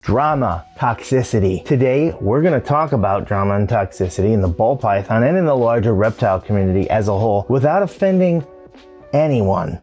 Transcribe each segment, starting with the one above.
Drama, toxicity. Today, we're going to talk about drama and toxicity in the ball python and in the larger reptile community as a whole without offending anyone.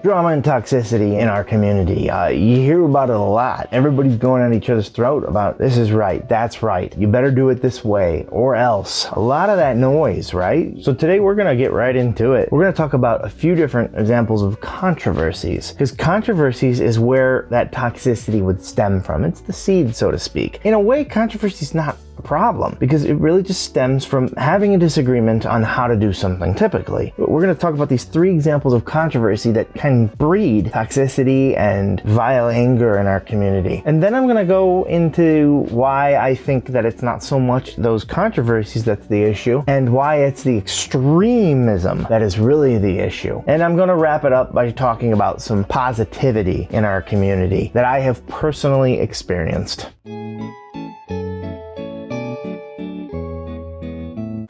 Drama and toxicity in our community. You hear about it a lot. Everybody's going at each other's throat about this is right, that's right, you better do it this way or else. A lot of that noise, right? So today we're gonna get right into it. We're gonna talk about a few different examples of controversies, because controversies is where that toxicity would stem from. It's the seed, so to speak. In a way, controversy is not a problem because it really just stems from having a disagreement on how to do something typically. We're going to talk about these three examples of controversy that can breed toxicity and vile anger in our community. And then I'm going to go into why I think that it's not so much those controversies that's the issue and why it's the extremism that is really the issue. And I'm going to wrap it up by talking about some positivity in our community that I have personally experienced.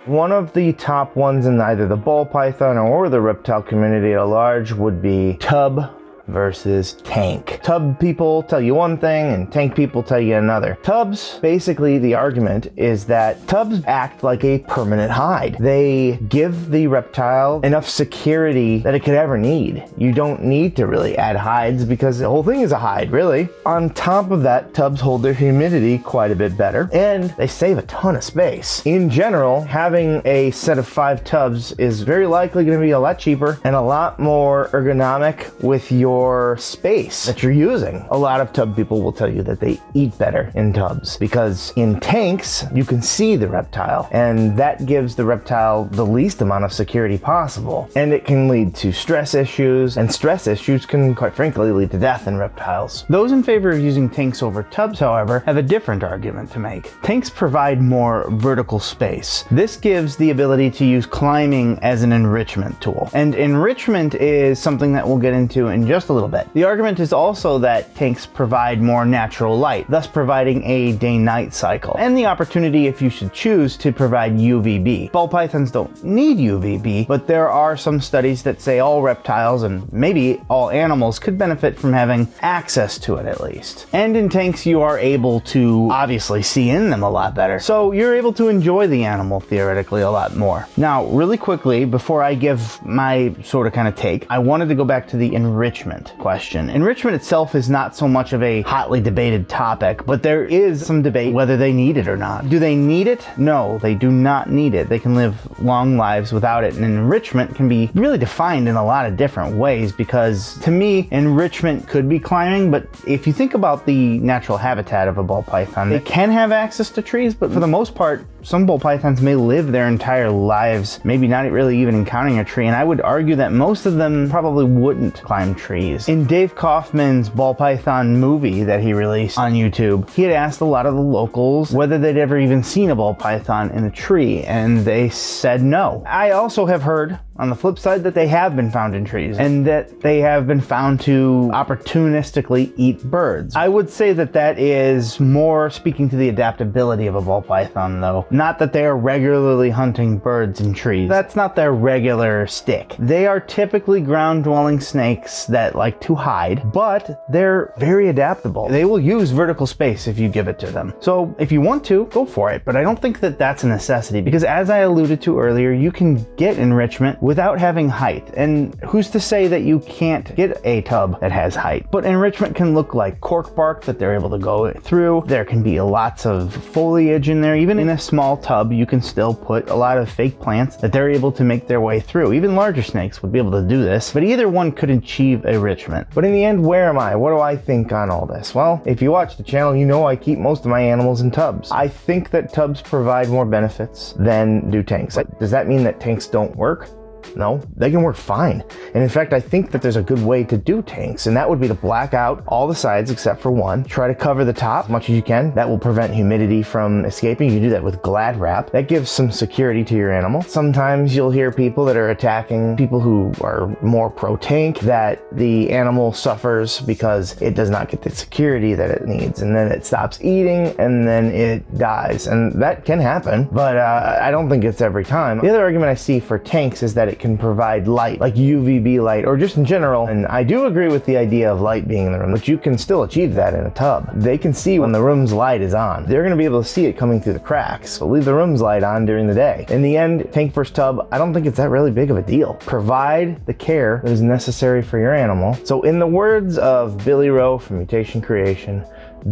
One of the top ones in either the ball python or the reptile community at large would be tub versus tank. Tub people tell you one thing and tank people tell you another. Tubs, basically the argument is that tubs act like a permanent hide. They give the reptile enough security that it could ever need. You don't need to really add hides because the whole thing is a hide, really. On top of that, tubs hold their humidity quite a bit better and they save a ton of space. In general, having a set of 5 tubs is very likely going to be a lot cheaper and a lot more ergonomic with your space that you're using. A lot of tub people will tell you that they eat better in tubs because in tanks you can see the reptile and that gives the reptile the least amount of security possible, and it can lead to stress issues, and stress issues can quite frankly lead to death in reptiles. Those in favor of using tanks over tubs, however, have a different argument to make. Tanks provide more vertical space. This gives the ability to use climbing as an enrichment tool, and enrichment is something that we'll get into in just a little bit. The argument is also that tanks provide more natural light, thus providing a day-night cycle, and the opportunity, if you should choose, to provide UVB. Ball pythons don't need UVB, but there are some studies that say all reptiles and maybe all animals could benefit from having access to it at least. And in tanks you are able to obviously see in them a lot better, so you're able to enjoy the animal theoretically a lot more. Now, really quickly, before I give my sort of kind of take, I wanted to go back to the enrichment question. Enrichment itself is not so much of a hotly debated topic, but there is some debate whether they need it or not. Do they need it? No, they do not need it. They can live long lives without it, and enrichment can be really defined in a lot of different ways because, to me, enrichment could be climbing, but if you think about the natural habitat of a ball python, they can have access to trees, but for the most part, some ball pythons may live their entire lives maybe not really even encountering a tree, and I would argue that most of them probably wouldn't climb trees. In Dave Kaufman's ball python movie that he released on YouTube, he had asked a lot of the locals whether they'd ever even seen a ball python in a tree, and they said no. I also have heard on the flip side that they have been found in trees and that they have been found to opportunistically eat birds. I would say that that is more speaking to the adaptability of a ball python though, not that they are regularly hunting birds in trees. That's not their regular stick. They are typically ground dwelling snakes that like to hide, but they're very adaptable. They will use vertical space if you give it to them. So if you want to, go for it, but I don't think that that's a necessity because, as I alluded to earlier, you can get enrichment without having height, and who's to say that you can't get a tub that has height? But enrichment can look like cork bark that they're able to go through. There can be lots of foliage in there. Even in a small tub you can still put a lot of fake plants that they're able to make their way through. Even larger snakes would be able to do this, but either one could achieve enrichment. But in the end, where am I? What do I think on all this? Well, if you watch the channel, you know I keep most of my animals in tubs. I think that tubs provide more benefits than do tanks. Does that mean that tanks don't work? No, they can work fine. And in fact, I think that there's a good way to do tanks, and that would be to black out all the sides except for one. Try to cover the top as much as you can. That will prevent humidity from escaping. You can do that with Glad Wrap. That gives some security to your animal. Sometimes you'll hear people that are attacking people who are more pro-tank, that the animal suffers because it does not get the security that it needs, and then it stops eating, and then it dies. And that can happen, but I don't think it's every time. The other argument I see for tanks is that it can provide light, like UVB light, or just in general. And I do agree with the idea of light being in the room, but you can still achieve that in a tub. They can see when the room's light is on. They're gonna be able to see it coming through the cracks. So leave the room's light on during the day. In the end, tank versus tub, I don't think it's that really big of a deal. Provide the care that is necessary for your animal. So in the words of Billy Rowe from Mutation Creation,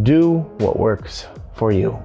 do what works for you.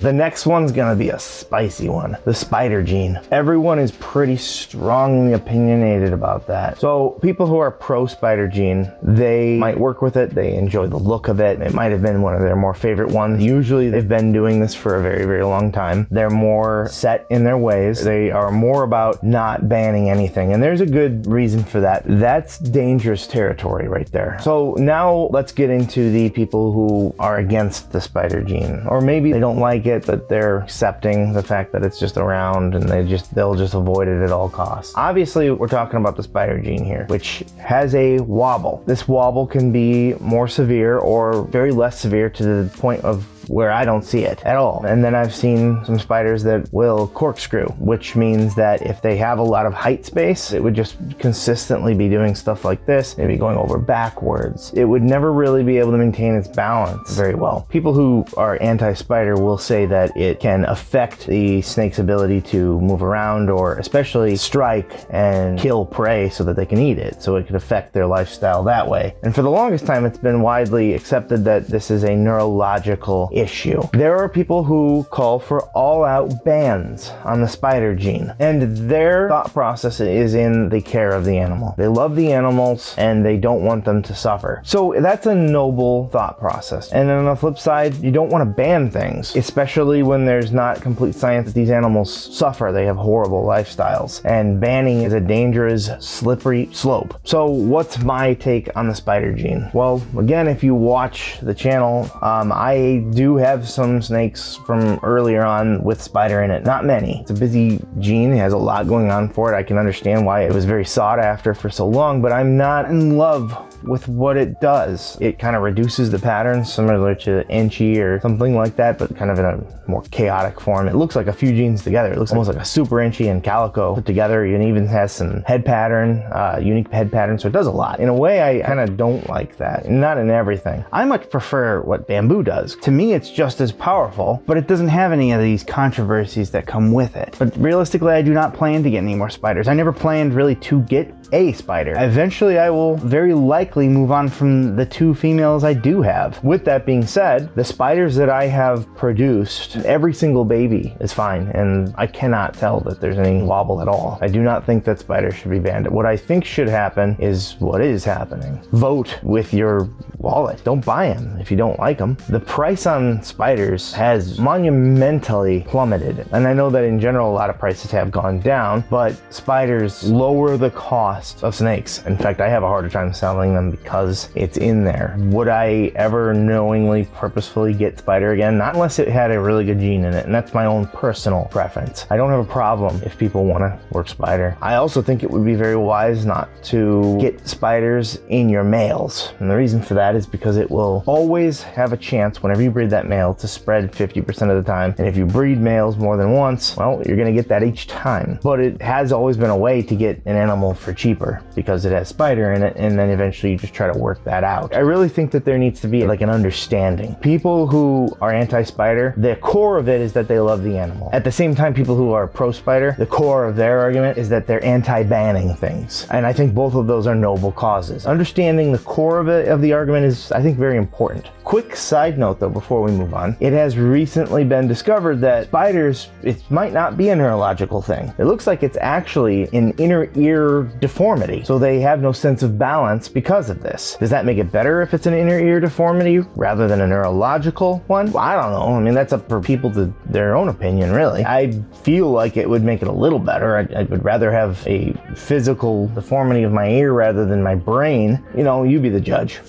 The next one's gonna be a spicy one, the spider gene. Everyone is pretty strongly opinionated about that. So people who are pro spider gene, they might work with it, they enjoy the look of it. It might have been one of their more favorite ones. Usually they've been doing this for a very, very long time. They're more set in their ways. They are more about not banning anything. And there's a good reason for that. That's dangerous territory right there. So now let's get into the people who are against the spider gene, or maybe they don't like it, but they're accepting the fact that it's just around and they'll just avoid it at all costs. Obviously, we're talking about the spider gene here, which has a wobble. This wobble can be more severe or very less severe to the point of where I don't see it at all. And then I've seen some spiders that will corkscrew, which means that if they have a lot of height space, it would just consistently be doing stuff like this, maybe going over backwards. It would never really be able to maintain its balance very well. People who are anti-spider will say that it can affect the snake's ability to move around, or especially strike and kill prey so that they can eat it. So it could affect their lifestyle that way. And for the longest time, it's been widely accepted that this is a neurological issue. There are people who call for all-out bans on the spider gene, and their thought process is in the care of the animal. They love the animals and they don't want them to suffer. So that's a noble thought process. And on the flip side, you don't want to ban things, especially when there's not complete science that these animals suffer. They have horrible lifestyles, and banning is a dangerous, slippery slope. So what's my take on the spider gene? Well, again, if you watch the channel, I do have some snakes from earlier on with spider in it. Not many. It's a busy gene. It has a lot going on for it. I can understand why it was very sought after for so long, but I'm not in love with what it does. It kind of reduces the pattern, similar to Inchy or something like that, but kind of in a more chaotic form. It looks like a few genes together. It looks almost like a Super Inchy and Calico put together. It even has some head pattern, unique head pattern, so it does a lot. In a way, I kind of don't like that. Not in everything. I much prefer what bamboo does. To me, it's just as powerful, but it doesn't have any of these controversies that come with it. But realistically, I do not plan to get any more spiders. I never planned really to get a spider. Eventually, I will very likely move on from the 2 females I do have. With that being said, the spiders that I have produced, every single baby is fine, and I cannot tell that there's any wobble at all. I do not think that spiders should be banned. What I think should happen is what is happening. Vote with your wallet. Don't buy them if you don't like them. The price on spiders has monumentally plummeted, and I know that in general a lot of prices have gone down, but spiders lower the cost of snakes. In fact, I have a harder time selling them because it's in there. Would I ever knowingly, purposefully get spider again? Not unless it had a really good gene in it, and that's my own personal preference. I don't have a problem if people want to work spider. I also think it would be very wise not to get spiders in your males, and the reason for that is because it will always have a chance whenever you breed that male to spread 50% of the time, and if you breed males more than once, well, you're gonna get that each time. But it has always been a way to get an animal for cheaper because it has spider in it, and then eventually you just try to work that out. I really think that there needs to be like an understanding. People who are anti-spider, the core of it is that they love the animal. At the same time, people who are pro-spider, the core of their argument is that they're anti-banning things. And I think both of those are noble causes. Understanding the core of it, of the argument, is, I think, very important. Quick side note though, before we move on, it has recently been discovered that spiders, it might not be a neurological thing. It looks like it's actually an inner ear deformity. So they have no sense of balance because of this. Does that make it better if it's an inner ear deformity rather than a neurological one? Well, I don't know. I mean, that's up for people to their own opinion, really. I feel like it would make it a little better. I would rather have a physical deformity of my ear rather than my brain. You know, you be the judge.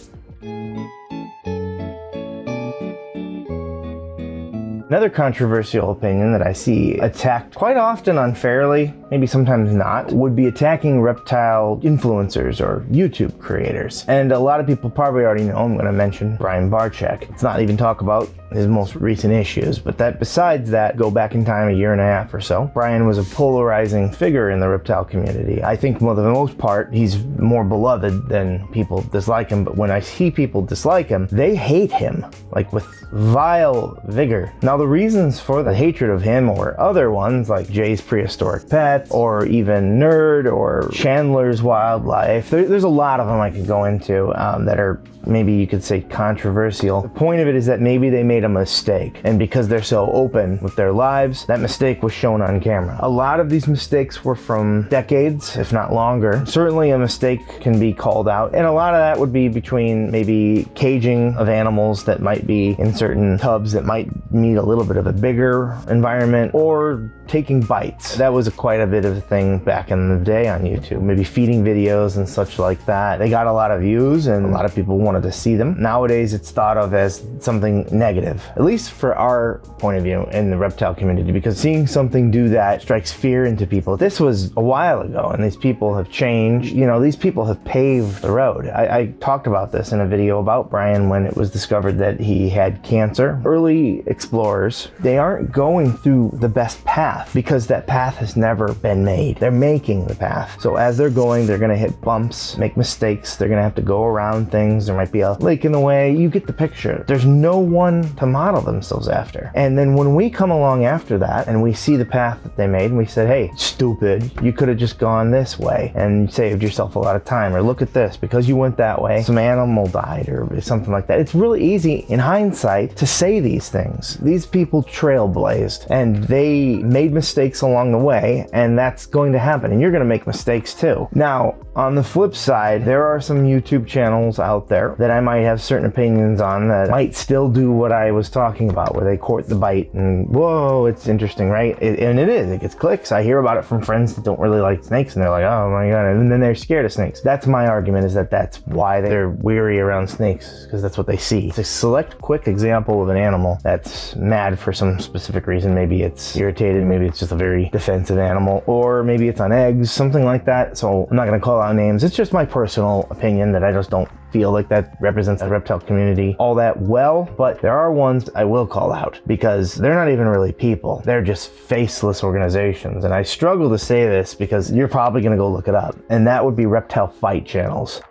Another controversial opinion that I see attacked quite often unfairly maybe sometimes not, would be attacking reptile influencers or YouTube creators. And a lot of people probably already know I'm going to mention Brian Barczyk. Let's not even talk about his most recent issues, but that besides that, go back in time a year and a half or so, Brian was a polarizing figure in the reptile community. I think for the most part, he's more beloved than people dislike him, but when I see people dislike him, they hate him, like with vile vigor. Now, the reasons for the hatred of him or other ones like Jay's Prehistoric Pet or even Nerd or Chandler's Wildlife, there's a lot of them I could go into that are maybe you could say controversial. The point of it is that maybe they made a mistake, and because they're so open with their lives, that mistake was shown on camera. A lot of these mistakes were from decades, if not longer. Certainly a mistake can be called out, and a lot of that would be between maybe caging of animals that might be in certain tubs that might need a little bit of a bigger environment, or taking bites. That was quite a bit of a thing back in the day on YouTube. Maybe feeding videos and such like that. They got a lot of views and a lot of people wanted to see them. Nowadays it's thought of as something negative, at least for our point of view in the reptile community, because seeing something do that strikes fear into people. This was a while ago and these people have changed. You know, these people have paved the road. I talked about this in a video about Brian when it was discovered that he had cancer. Early explorers, they aren't going through the best path because that path has never been made. They're making the path. So as they're going, they're gonna hit bumps, make mistakes. They're gonna have to go around things. There might be a lake in the way. You get the picture. There's no one to model themselves after. And then when we come along after that and we see the path that they made and we said, hey, stupid, you could have just gone this way and saved yourself a lot of time, or look at this, because you went that way, some animal died or something like that. It's really easy in hindsight to say these things. These people trailblazed and they made mistakes along the way, and that's going to happen, and you're going to make mistakes too. Now, on the flip side, there are some YouTube channels out there that I might have certain opinions on that might still do what I was talking about, where they court the bite and whoa, it's interesting, right? And it is, it gets clicks. I hear about it from friends that don't really like snakes and they're like, oh my God, and then they're scared of snakes. That's my argument, is that that's why they're weary around snakes, because that's what they see. It's a select quick example of an animal that's mad for some specific reason. Maybe it's irritated, maybe it's just a very defensive animal, or maybe it's on eggs, something like that. So I'm not going to call out names. It's just my personal opinion that I just don't feel like that represents the reptile community all that well, but there are ones I will call out because they're not even really people. They're just faceless organizations. And I struggle to say this because you're probably going to go look it up, and that would be reptile fight channels.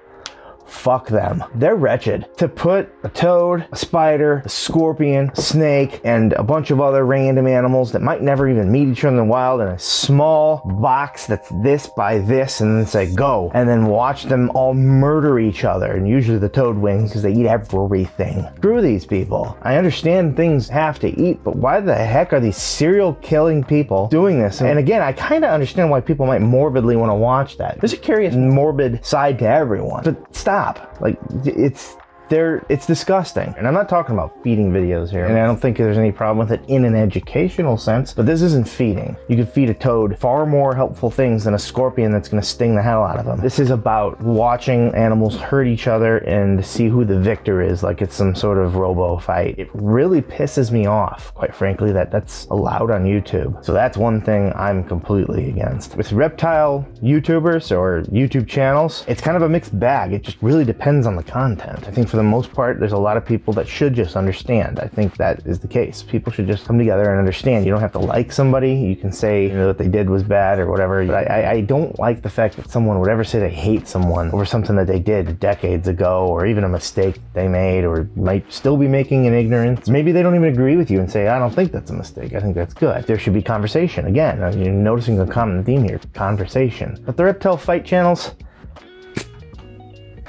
Fuck them. They're wretched. To put a toad, a spider, a scorpion, a snake, and a bunch of other random animals that might never even meet each other in the wild in a small box that's this by this, and then say go, and then watch them all murder each other, and usually the toad wins because they eat everything. Screw these people. I understand things have to eat, but why the heck are these serial killing people doing this? And again, I kind of understand why people might morbidly want to watch that. There's a curious morbid side to everyone, but stop. Like, it's disgusting. And I'm not talking about feeding videos here, and I don't think there's any problem with it in an educational sense, but this isn't feeding. You could feed a toad far more helpful things than a scorpion that's going to sting the hell out of them. This is about watching animals hurt each other and see who the victor is, like it's some sort of robo fight. It really pisses me off, quite frankly, that that's allowed on YouTube. So that's one thing I'm completely against. With reptile YouTubers or YouTube channels, it's kind of a mixed bag. It just really depends on the content. I think for the most part, there's a lot of people that should just understand. I think that is the case. People should just come together and understand. You don't have to like somebody. You can say, that they did was bad or whatever. But I don't like the fact that someone would ever say they hate someone over something that they did decades ago, or even a mistake they made or might still be making in ignorance. Maybe they don't even agree with you and say, I don't think that's a mistake. I think that's good. There should be conversation. Again, you're noticing a common theme here, conversation. But the reptile fight channels,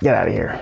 get out of here.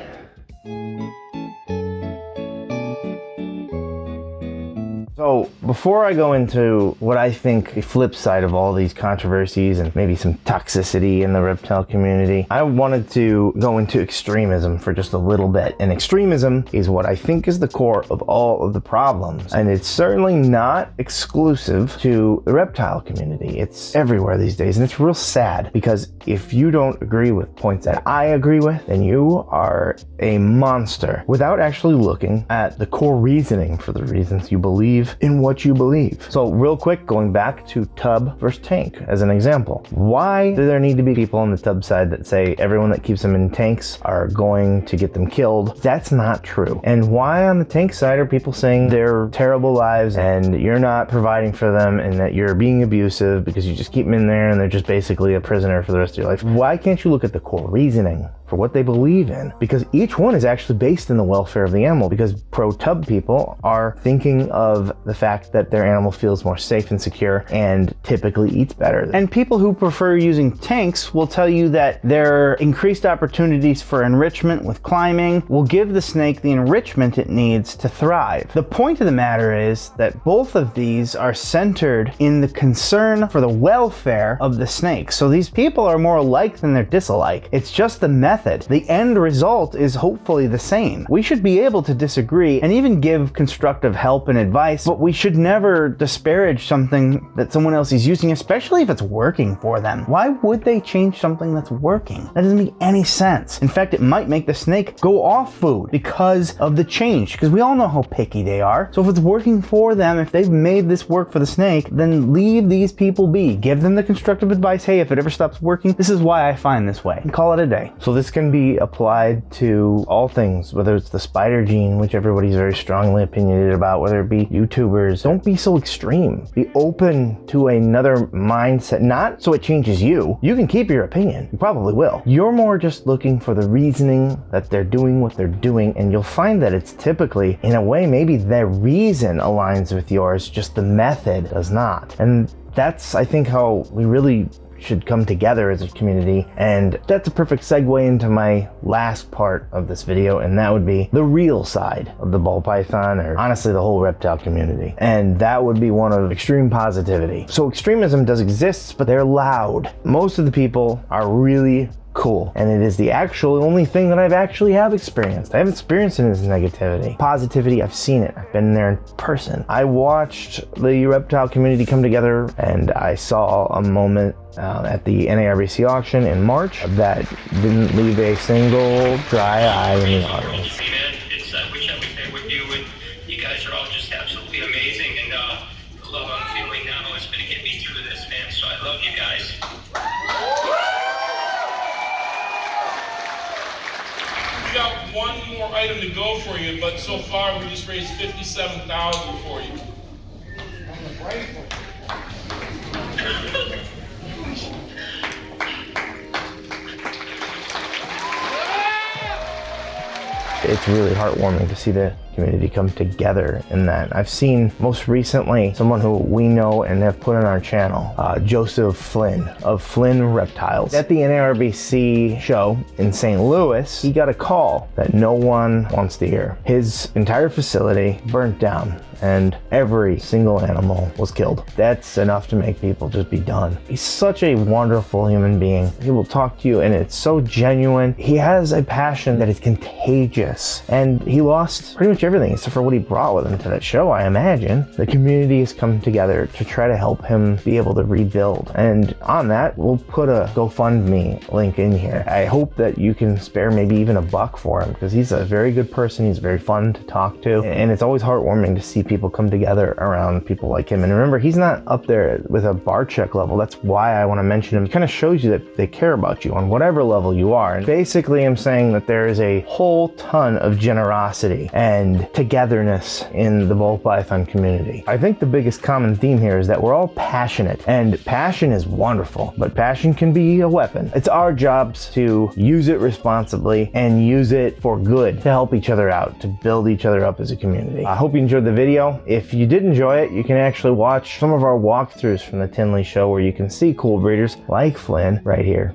So before I go into what I think the flip side of all these controversies and maybe some toxicity in the reptile community, I wanted to go into extremism for just a little bit. And extremism is what I think is the core of all of the problems. And it's certainly not exclusive to the reptile community. It's everywhere these days. And it's real sad because if you don't agree with points that I agree with, then you are a monster without actually looking at the core reasoning for the reasons you believe believe in what you believe. So real quick, going back to tub versus tank as an example. Why do there need to be people on the tub side that say everyone that keeps them in tanks are going to get them killed? That's not true. And why on the tank side are people saying they're terrible lives and you're not providing for them and that you're being abusive because you just keep them in there and they're just basically a prisoner for the rest of your life? Why can't you look at the core reasoning for what they believe in? Because each one is actually based in the welfare of the animal, because pro-tub people are thinking of the fact that their animal feels more safe and secure and typically eats better. And people who prefer using tanks will tell you that their increased opportunities for enrichment with climbing will give the snake the enrichment it needs to thrive. The point of the matter is that both of these are centered in the concern for the welfare of the snake. So these people are more alike than they're disalike. It's just the method. The end result is hopefully the same. We should be able to disagree and even give constructive help and advice, but we should never disparage something that someone else is using, especially if it's working for them. Why would they change something that's working? That doesn't make any sense. In fact, it might make the snake go off food because of the change, because we all know how picky they are. So if it's working for them, if they've made this work for the snake, then leave these people be. Give them the constructive advice. Hey, if it ever stops working, this is why I find this way. And call it a day. So this can be applied to all things, whether it's the spider gene, which everybody's very strongly opinionated about, whether it be YouTubers. Don't be so extreme. Be open to another mindset, not so it changes you. You can keep your opinion. You probably will. You're more just looking for the reasoning that they're doing what they're doing, and you'll find that it's typically, in a way, maybe their reason aligns with yours, just the method does not. And that's, I think, how we really should come together as a community. And that's a perfect segue into my last part of this video, and that would be the real side of the ball python, or honestly the whole reptile community. And that would be one of extreme positivity. So extremism does exist, but they're loud. Most of the people are really cool, and it is the actual only thing that I've actually experienced. I haven't experienced it as negativity. Positivity, I've seen it. I've been there in person. I watched the reptile community come together, and I saw a moment at the NARBC auction in March that didn't leave a single dry eye in the audience. I wish I was there with you, and you guys are all just absolutely amazing, and the love I'm feeling now is going to get me through this, man, so I love you guys. We got one more item to go for you, but so far we just raised $57,000 for you. It's really heartwarming to see the community come together in that. I've seen most recently someone who we know and have put on our channel, Joseph Flynn of Flynn Reptiles. At the NARBC show in St. Louis, he got a call that no one wants to hear. His entire facility burnt down and every single animal was killed. That's enough to make people just be done. He's such a wonderful human being. He will talk to you and it's so genuine. He has a passion that is contagious, and he lost pretty much everything except for what he brought with him to that show, I imagine. The community has come together to try to help him be able to rebuild. And on that, we'll put a GoFundMe link in here. I hope that you can spare maybe even $1 for him, because he's a very good person. He's very fun to talk to. And it's always heartwarming to see people come together around people like him. And remember, he's not up there with a bar check level. That's why I want to mention him. It kind of shows you that they care about you on whatever level you are. And basically, I'm saying that there is a whole ton of generosity and togetherness in the ball python community. I think the biggest common theme here is that we're all passionate, and passion is wonderful, but passion can be a weapon. It's our jobs to use it responsibly and use it for good, to help each other out, to build each other up as a community. I hope you enjoyed the video. If you did enjoy it, you can actually watch some of our walkthroughs from the Tinley show, where you can see cool breeders like Flynn right here.